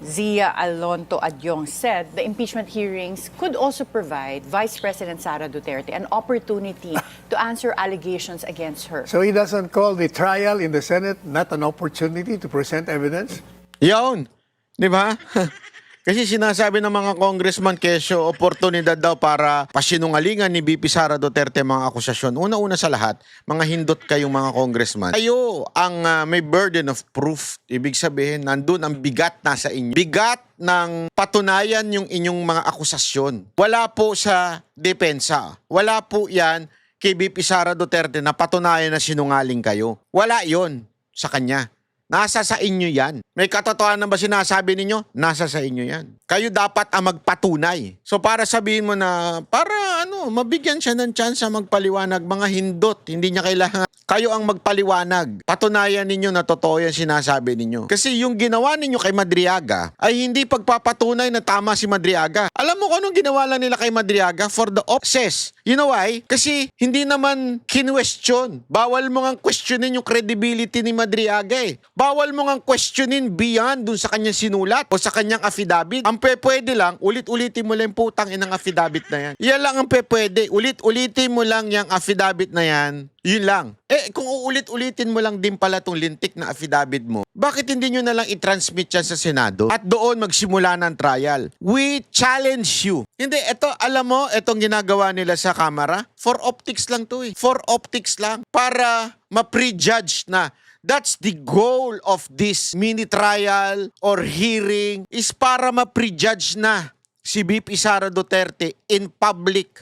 Zia Alonto Adyong said the impeachment hearings could also provide Vice President Sara Duterte an opportunity to answer allegations against her. So he doesn't call the trial in the Senate not an opportunity to present evidence? Yun. Di ba? Kasi sinasabi ng mga congressman kesyo, oportunidad daw para pasinungalingan ni VP Sara Duterte mga akusasyon. Una-una sa lahat, mga hindot kayong mga congressman. Kayo ang may burden of proof. Ibig sabihin, nandun ang bigat nasa inyo. Bigat ng patunayan yung inyong mga akusasyon. Wala po sa depensa. Wala po yan kay VP Sara Duterte na patunayan na sinungaling kayo. Wala yon sa kanya. Nasa sa inyo yan. May katotohanan ba sinasabi ninyo? Nasa sa inyo yan. Kayo dapat ang magpatunay. So para sabihin mo na, para mabigyan siya ng chance magpaliwanag, mga hindot, hindi niya kailangan. Kayo ang magpaliwanag. Patunayan ninyo na totoo yan sinasabi ninyo. Kasi yung ginawa ninyo kay Madriaga ay hindi pagpapatunay na tama si Madriaga. Alam mo kung anong ginawa lang nila kay Madriaga? For the opses. You know why? Kasi hindi naman kinwestiyon. Bawal mo ngang questionin yung credibility ni Madriaga eh. Bawal mo ngang questionin beyond dun sa kanyang sinulat o sa kanyang affidavit. Ang pwede lang, ulit-ulitin mo lang putang inang affidavit na yan. Yan lang ang pwede. Ulit-ulitin mo lang yung affidavit na yan. Yun lang. Kung uulit-ulitin mo lang din pala tong lintik na affidavit mo, bakit hindi nyo na lang i-transmit yan sa Senado at doon magsimula ng trial? We challenge you. Hindi, alam mo, itong ginagawa nila sa kamera, for optics lang to eh. For optics lang. Para ma-prejudge na. That's the goal of this mini trial or hearing is para ma-prejudge na si VP Sara Duterte in public.